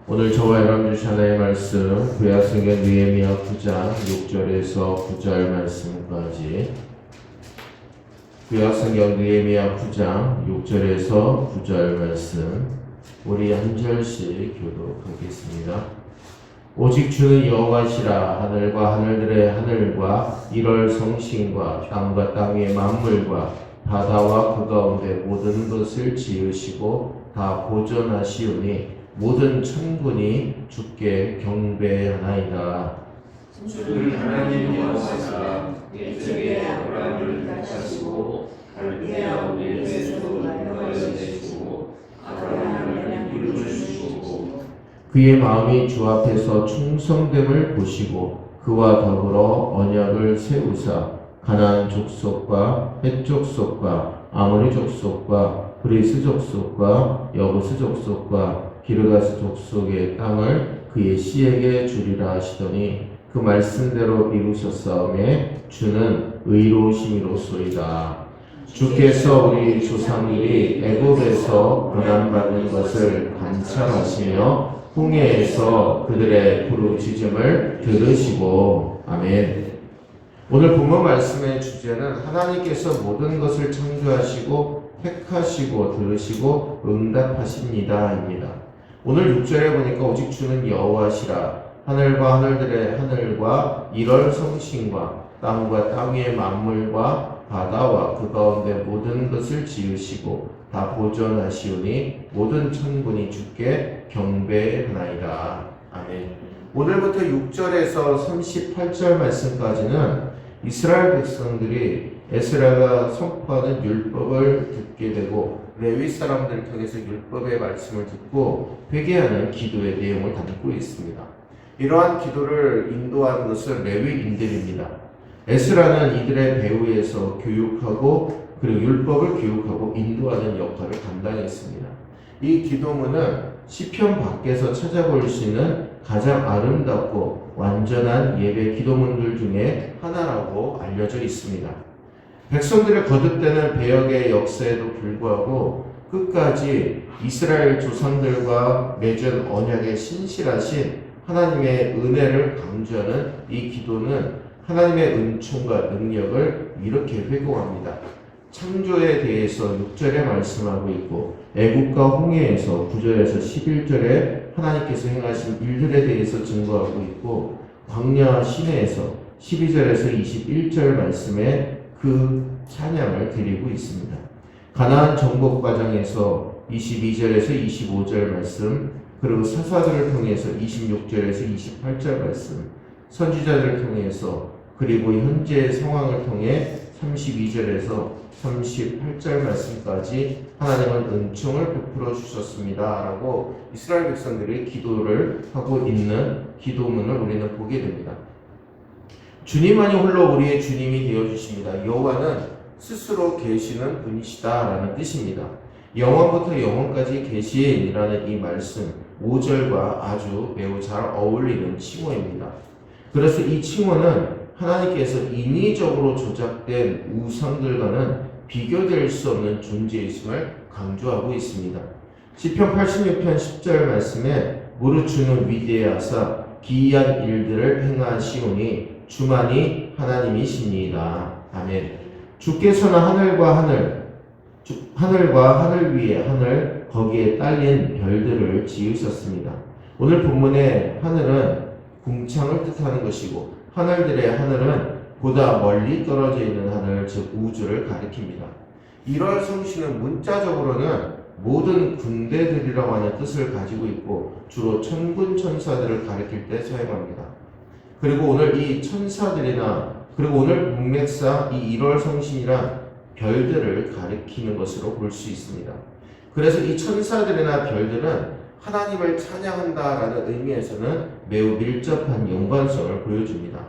오늘 저와 여러분 주신 하나님의 말씀 구약성경 느헤미야 9장 6절에서 9절 말씀까지 구약성경 느헤미야 9장 6절에서 9절 말씀 우리 한 절씩 교독하겠습니다. 오직 주는 여호와시라. 하늘과 하늘들의 하늘과 이럴 성신과 땅과 땅 위의 만물과 바다와 그 가운데 모든 것을 지으시고 다 보존하시오니 모든 천군이 주께 경배하나이다. 주는 하나님 여호와시라. 옛적에 아브라함을 택하시고 갈대아 우리에서 인도하여 아브라함을 이루어주시고 그의 마음이 주 앞에서 충성됨을 보시고 그와 더불어 언약을 세우사 가나안 족속과 헷 족속과 아모리 족속과 브리스 족속과 여부스 족속과 기르가스 족속의 땅을 그의 씨에게 주리라 하시더니 그 말씀대로 이루셨사오매 주는 의로우심이로소이다. 주께서 우리 조상들이 애굽에서 고난받는 것을 관찰하시며 홍해에서 그들의 부르짖음을 들으시고 아멘. 오늘 본문 말씀의 주제는 하나님께서 모든 것을 창조하시고 택하시고 들으시고 응답하십니다입니다. 오늘 6절에 보니까 오직 주는 여호와시라. 하늘과 하늘들의 하늘과 이럴 성신과 땅과 땅 위의 만물과 바다와 그 가운데 모든 것을 지으시고 다 보존하시오니 모든 천군이 주께 경배하나이다. 아멘. 오늘부터 6절에서 38절 말씀까지는 이스라엘 백성들이 에스라가 선포하는 율법을 듣게 되고 레위 사람들을 통해서 율법의 말씀을 듣고 회개하는 기도의 내용을 담고 있습니다. 이러한 기도를 인도하는 것은 레위인들입니다. 에스라는 이들의 배후에서 교육하고 그리고 율법을 교육하고 인도하는 역할을 감당했습니다. 이 기도문은 시편 밖에서 찾아볼 수 있는 가장 아름답고 완전한 예배 기도문들 중에 하나라고 알려져 있습니다. 백성들의 거듭되는 배역의 역사에도 불구하고 끝까지 이스라엘 조상들과 맺은 언약에 신실하신 하나님의 은혜를 강조하는 이 기도는 하나님의 은총과 능력을 이렇게 회고합니다. 창조에 대해서 6절에 말씀하고 있고 애국과 홍해에서 9절에서 11절에 하나님께서 행하신 일들에 대해서 증거하고 있고 광야 시내에서 12절에서 21절 말씀에 그 찬양을 드리고 있습니다. 가나안 정복 과정에서 22절에서 25절 말씀, 그리고 사사들을 통해서 26절에서 28절 말씀, 선지자들을 통해서 그리고 현재 상황을 통해 32절에서 38절 말씀까지 하나님은 은총을 베풀어 주셨습니다 라고 이스라엘 백성들이 기도를 하고 있는 기도문을 우리는 보게 됩니다. 주님만이 홀로 우리의 주님이 되어주십니다. 여호와는 스스로 계시는 분이시다 라는 뜻입니다. 영원부터 영원까지 계시인이라는 이 말씀 5절과 아주 매우 잘 어울리는 칭호입니다. 그래서 이 칭호는 하나님께서 인위적으로 조작된 우상들과는 비교될 수 없는 존재이심을 강조하고 있습니다. 시편 86편 10절 말씀에 무릇 주는 위대하사 기이한 일들을 행하시오니 주만이 하나님이시니이다. 아멘. 주께서는 하늘과 하늘 위에 하늘 거기에 딸린 별들을 지으셨습니다. 오늘 본문의 하늘은 궁창을 뜻하는 것이고 하늘들의 하늘은 보다 멀리 떨어져 있는 하늘, 즉 우주를 가리킵니다. 이럴 성씨는 문자적으로는 모든 군대들이라고 하는 뜻을 가지고 있고 주로 천군 천사들을 가리킬 때 사용합니다. 그리고 오늘 이 천사들이나 그리고 오늘 문맥상 이 1월 성신이란 별들을 가리키는 것으로 볼 수 있습니다. 그래서 이 천사들이나 별들은 하나님을 찬양한다라는 의미에서는 매우 밀접한 연관성을 보여줍니다.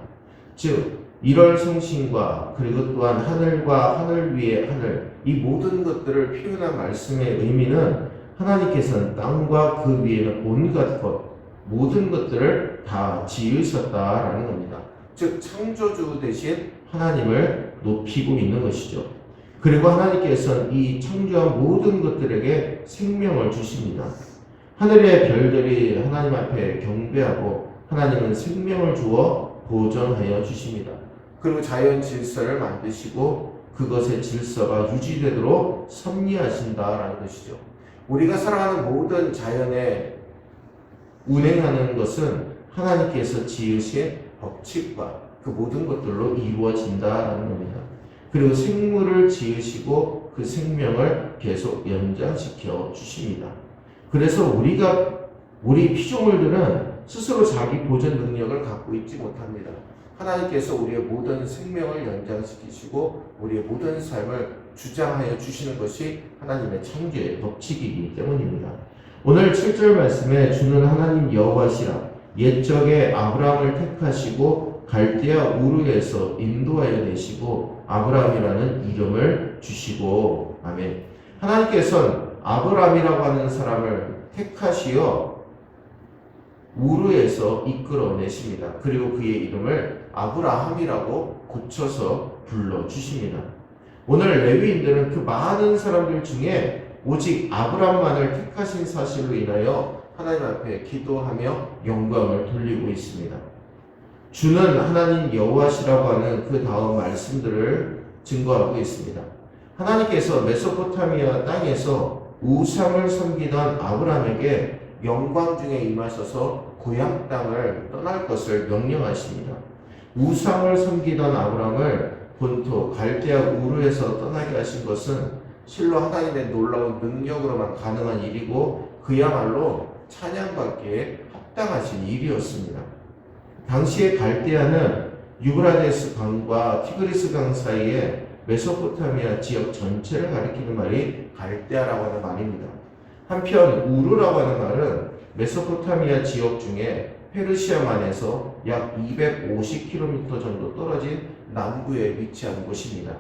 즉 1월 성신과 그리고 또한 하늘과 하늘 위의 하늘 이 모든 것들을 표현한 말씀의 의미는 하나님께서는 땅과 그 위에는 온갖 것 모든 것들을 다 지으셨다라는 겁니다. 즉 창조주 대신 하나님을 높이고 있는 것이죠. 그리고 하나님께서는 이 창조한 모든 것들에게 생명을 주십니다. 하늘의 별들이 하나님 앞에 경배하고 하나님은 생명을 주어 보존하여 주십니다. 그리고 자연 질서를 만드시고 그것의 질서가 유지되도록 섭리하신다라는 것이죠. 우리가 살아가는 모든 자연에 운행하는 것은 하나님께서 지으신 법칙과 그 모든 것들로 이루어진다라는 겁니다. 그리고 생물을 지으시고 그 생명을 계속 연장시켜 주십니다. 그래서 우리 피조물들은 스스로 자기 보존 능력을 갖고 있지 못합니다. 하나님께서 우리의 모든 생명을 연장시키시고 우리의 모든 삶을 주장하여 주시는 것이 하나님의 창조의 법칙이기 때문입니다. 오늘 7절 말씀에 주는 하나님 여호와시라 옛적에 아브라함을 택하시고 갈대아 우르에서 인도하여 내시고 아브라함이라는 이름을 주시고 아멘. 하나님께서는 아브라함이라고 하는 사람을 택하시어 우르에서 이끌어내십니다. 그리고 그의 이름을 아브라함이라고 고쳐서 불러주십니다. 오늘 레위인들은 그 많은 사람들 중에 오직 아브라함만을 택하신 사실로 인하여 하나님 앞에 기도하며 영광을 돌리고 있습니다. 주는 하나님 여호와시라고 하는 그 다음 말씀들을 증거하고 있습니다. 하나님께서 메소포타미아 땅에서 우상을 섬기던 아브라함에게 영광 중에 임하셔서 고향 땅을 떠날 것을 명령하십니다. 우상을 섬기던 아브라함을 본토 갈대아 우르에서 떠나게 하신 것은 실로 하나님의 놀라운 능력으로만 가능한 일이고 그야말로 찬양받기에 합당하신 일이었습니다. 당시의 갈대아는 유브라데스 강과 티그리스 강 사이에 메소포타미아 지역 전체를 가리키는 말이 갈대아라고 하는 말입니다. 한편 우르라고 하는 말은 메소포타미아 지역 중에 페르시아만에서 약 250km 정도 떨어진 남부에 위치한 곳입니다.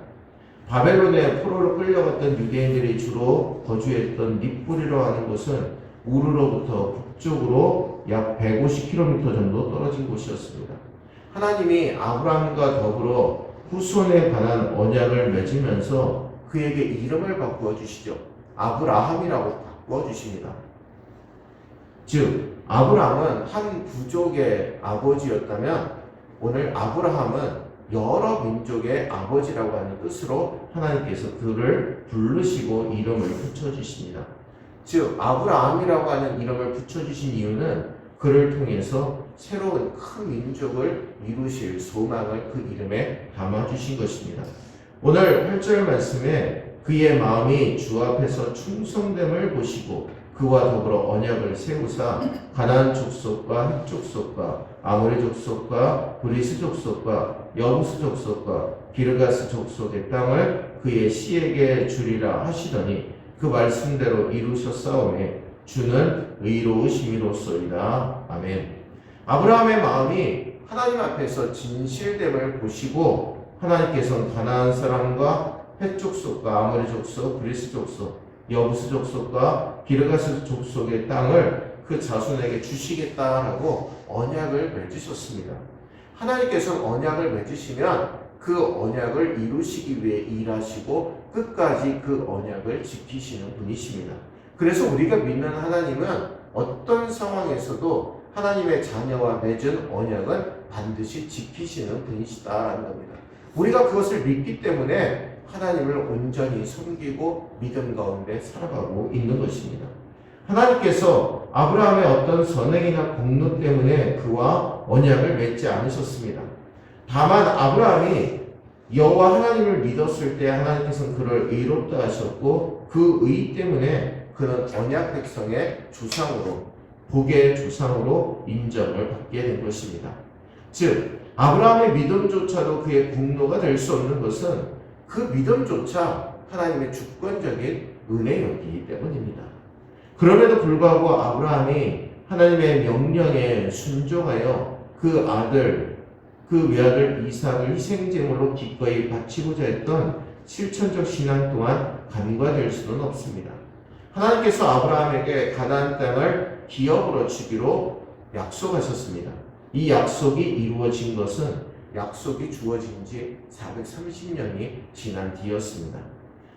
바벨론의 포로로 끌려갔던 유대인들이 주로 거주했던 닛불이라고 하는 곳은 우르로부터 북쪽으로 약 150km 정도 떨어진 곳이었습니다. 하나님이 아브라함과 더불어 후손에 관한 언약을 맺으면서 그에게 이름을 바꾸어 주시죠. 아브라함이라고 바꾸어 주십니다. 즉 아브라함은 한 부족의 아버지였다면 오늘 아브라함은 여러 민족의 아버지라고 하는 뜻으로 하나님께서 그를 부르시고 이름을 붙여주십니다. 즉 아브라함이라고 하는 이름을 붙여주신 이유는 그를 통해서 새로운 큰 민족을 이루실 소망을 그 이름에 담아주신 것입니다. 오늘 8절 말씀에 그의 마음이 주 앞에서 충성됨을 보시고 그와 더불어 언약을 세우사 가나안 족속과 헷 족속과 아모리 족속과 브리스 족속과 여부스 족속과 기르가스 족속의 땅을 그의 씨에게 주리라 하시더니 그 말씀대로 이루셨사오매 주는 의로우심이로소이다. 아멘. 아브라함의 마음이 하나님 앞에서 진실됨을 보시고 하나님께서는 가나안 사람과 헷 족속과 아모리 족속, 브리스 족속, 여부스 족속과 기르가스 족속의 땅을 그 자손에게 주시겠다라고 언약을 맺으셨습니다. 하나님께서는 언약을 맺으시면 그 언약을 이루시기 위해 일하시고 끝까지 그 언약을 지키시는 분이십니다. 그래서 우리가 믿는 하나님은 어떤 상황에서도 하나님의 자녀와 맺은 언약은 반드시 지키시는 분이시다라는 겁니다. 우리가 그것을 믿기 때문에 하나님을 온전히 섬기고 믿음 가운데 살아가고 있는 것입니다. 하나님께서 아브라함의 어떤 선행이나 공로 때문에 그와 언약을 맺지 않으셨습니다. 다만 아브라함이 여호와 하나님을 믿었을 때 하나님께서는 그를 의롭다 하셨고 그 의 때문에 그는 언약 백성의 조상으로 복의 조상으로 인정을 받게 된 것입니다. 즉 아브라함의 믿음조차도 그의 공로가 될 수 없는 것은 그 믿음조차 하나님의 주권적인 은혜였기 때문입니다. 그럼에도 불구하고 아브라함이 하나님의 명령에 순종하여 그 외아들 이삭을 희생제물로 기꺼이 바치고자 했던 실천적 신앙 또한 간과될 수는 없습니다. 하나님께서 아브라함에게 가나안 땅을 기업으로 주기로 약속하셨습니다. 이 약속이 이루어진 것은 약속이 주어진 지 430년이 지난 뒤였습니다.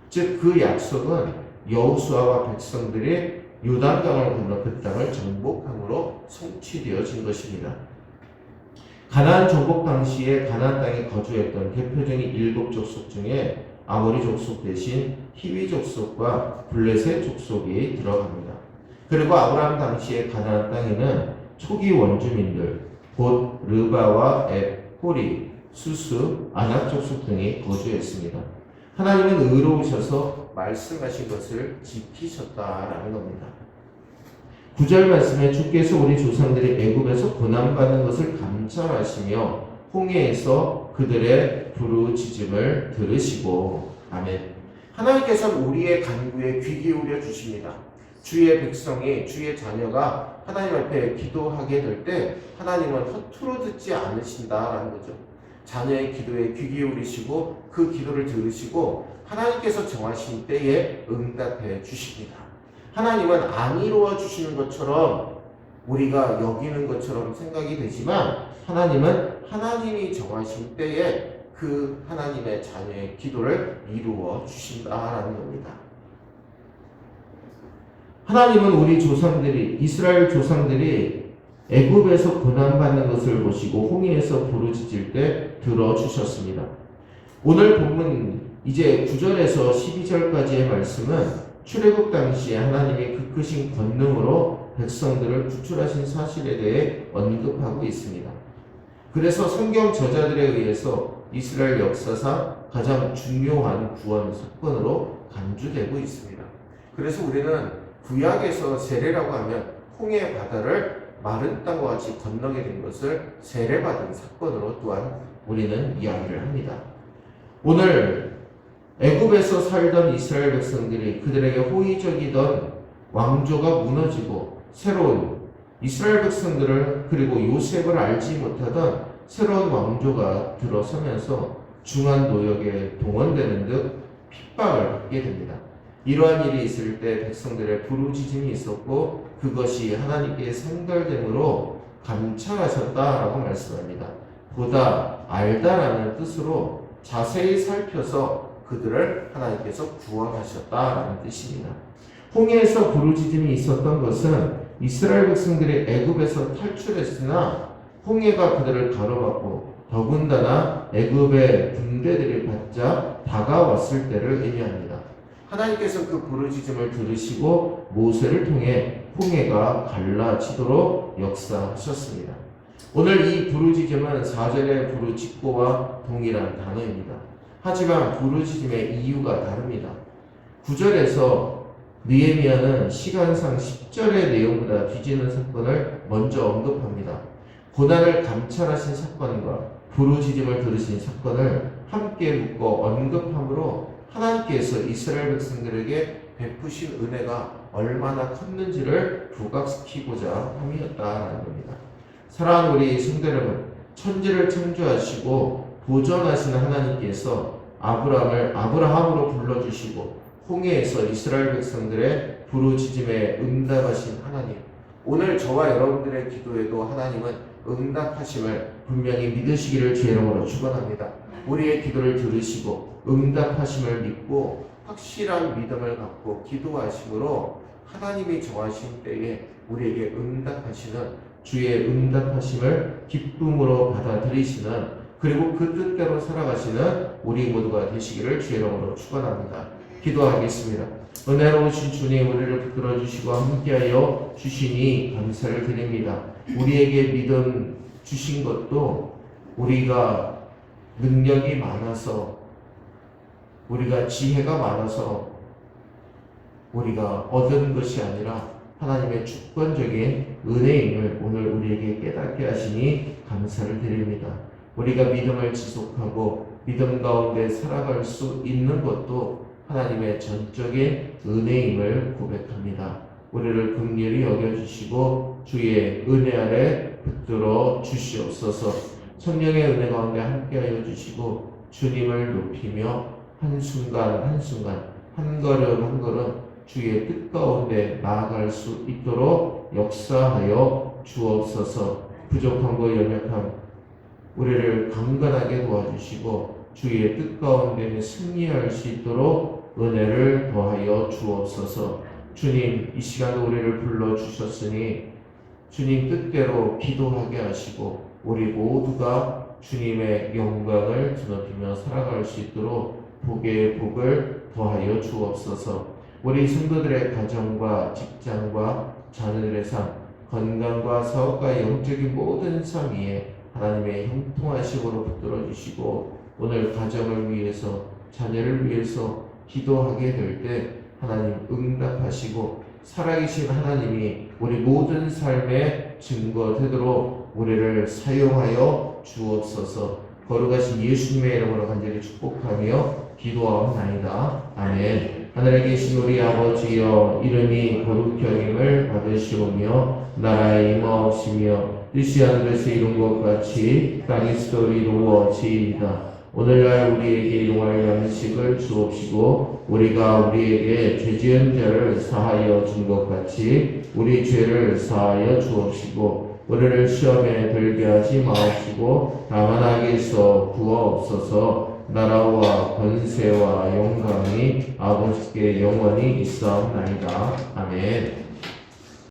즉 그 약속은 여호수아와 백성들이 요단강을 건너 그 땅을 정복함으로 성취되어진 것입니다. 가나안 정복 당시에 가나안 땅에 거주했던 대표적인 7족속 중에 아모리 족속 대신 히위 족속과 블레셋 족속이 들어갑니다. 그리고 아브라함 당시에 가나안 땅에는 초기 원주민들 곧 르바와 앱, 호리, 수스, 아낙 족속 등이 거주했습니다. 하나님은 의로우셔서 말씀하신 것을 지키셨다라는 겁니다. 9절 말씀에 주께서 우리 조상들이 애굽에서 고난받는 것을 감찰하시며 홍해에서 그들의 부르짖음을 들으시고 아멘. 하나님께서는 우리의 간구에 귀 기울여 주십니다. 주의 백성이 주의 자녀가 하나님 앞에 기도하게 될 때 하나님은 허투루 듣지 않으신다라는 거죠. 자녀의 기도에 귀 기울이시고 그 기도를 들으시고 하나님께서 정하신 때에 응답해 주십니다. 하나님은 안 이루어 주시는 것처럼 우리가 여기는 것처럼 생각이 되지만 하나님은 하나님이 정하신 때에 그 하나님의 자녀의 기도를 이루어 주신다라는 겁니다. 하나님은 우리 조상들이 이스라엘 조상들이 애굽에서 고난받는 것을 보시고 홍해에서 부르짖을 때 들어주셨습니다. 오늘 본문 이제 9절에서 12절까지의 말씀은 출애굽 당시에 하나님이 그 크신 권능으로 백성들을 구출하신 사실에 대해 언급하고 있습니다. 그래서 성경 저자들에 의해서 이스라엘 역사상 가장 중요한 구원 사건으로 간주되고 있습니다. 그래서 우리는 구약에서 세례라고 하면 홍해 바다를 마른 땅과 같이 건너게 된 것을 세례받은 사건으로 또한 우리는 이야기를 합니다. 오늘 애굽에서 살던 이스라엘 백성들이 그들에게 호의적이던 왕조가 무너지고 새로운 이스라엘 백성들을 그리고 요셉을 알지 못하던 새로운 왕조가 들어서면서 중한 노역에 동원되는 듯 핍박을 받게 됩니다. 이러한 일이 있을 때 백성들의 부르짖음이 있었고 그것이 하나님께 상달됨으로 감찰하셨다라고 말씀합니다. 보다 알다라는 뜻으로 자세히 살펴서 그들을 하나님께서 구원하셨다라는 뜻입니다. 홍해에서 부르짖음이 있었던 것은 이스라엘 백성들이 애굽에서 탈출했으나 홍해가 그들을 가로막고 더군다나 애굽의 군대들이 바짝 다가왔을 때를 의미합니다. 하나님께서 그 부르짖음을 들으시고 모세를 통해 홍해가 갈라지도록 역사하셨습니다. 오늘 이 부르짖음은 4절의 부르짖고와 동일한 단어입니다. 하지만 부르짖음의 이유가 다릅니다. 9절에서 느헤미야는 시간상 10절의 내용보다 뒤지는 사건을 먼저 언급합니다. 고난을 감찰하신 사건과 부르짖음을 들으신 사건을 함께 묶어 언급함으로 하나님께서 이스라엘 백성들에게 베푸신 은혜가 얼마나 컸는지를 부각시키고자 함이었다라는 겁니다. 사랑하는 우리 성도 여러분, 천지를 창조하시고 보존하시는 하나님께서 아브라함으로 불러주시고 홍해에서 이스라엘 백성들의 부르짖음에 응답하신 하나님, 오늘 저와 여러분들의 기도에도 하나님은 응답하심을 분명히 믿으시기를 주의 이름으로 축원합니다. 우리의 기도를 들으시고 응답하심을 믿고 확실한 믿음을 갖고 기도하심으로 하나님이 정하신 때에 우리에게 응답하시는 주의 응답하심을 기쁨으로 받아들이시는 그리고 그 뜻대로 살아가시는 우리 모두가 되시기를 주의 이름으로 축원합니다. 기도하겠습니다. 은혜로우신 주님, 우리를 붙들어 주시고 함께하여 주시니 감사를 드립니다. 우리에게 믿음 주신 것도 우리가 능력이 많아서, 우리가 지혜가 많아서 우리가 얻은 것이 아니라 하나님의 주권적인 은혜임을 오늘 우리에게 깨닫게 하시니 감사를 드립니다. 우리가 믿음을 지속하고 믿음 가운데 살아갈 수 있는 것도 하나님의 전적인 은혜임을 고백합니다. 우리를 긍휼히 여겨주시고 주의 은혜 아래 붙들어 주시옵소서. 성령의 은혜 가운데 함께하여 주시고 주님을 높이며 한순간 한순간 한 걸음 한 걸음 주의 뜻 가운데 나아갈 수 있도록 역사하여 주옵소서. 부족함과 연약함 우리를 강건하게 도와주시고 주의 뜻 가운데 승리할 수 있도록 은혜를 더하여 주옵소서. 주님, 이 시간 우리를 불러주셨으니 주님 뜻대로 기도하게 하시고 우리 모두가 주님의 영광을 드높이며 살아갈 수 있도록 복의 복을 더하여 주옵소서. 우리 성도들의 가정과 직장과 자녀들의 삶, 건강과 사업과 영적인 모든 삶 위에 하나님의 형통하심으로 붙들어 주시고 오늘 가정을 위해서 자녀를 위해서 기도하게 될 때 하나님 응답하시고 살아계신 하나님이 우리 모든 삶의 증거 되도록 우리를 사용하여 주옵소서. 거룩하신 예수님의 이름으로 간절히 축복하며 기도하옵나이다. 아멘. 하늘에 계신 우리 아버지여, 이름이 거룩히 여김을 받으시오며 나라의 임하옵시며 뜻이 하늘에서 이룬 것 같이 땅에서도 이루어지이다. 오늘날 우리에게 일용할 양식을 주옵시고 우리가 우리에게 죄 지은 자를 사하여 준 것 같이 우리 죄를 사하여 주옵시고 우리를 시험에 들게 하지 마옵시고 다만 악에서 구하옵소서. 나라와 권세와 영광이 아버지께 영원히 있사옵나이다. 아멘.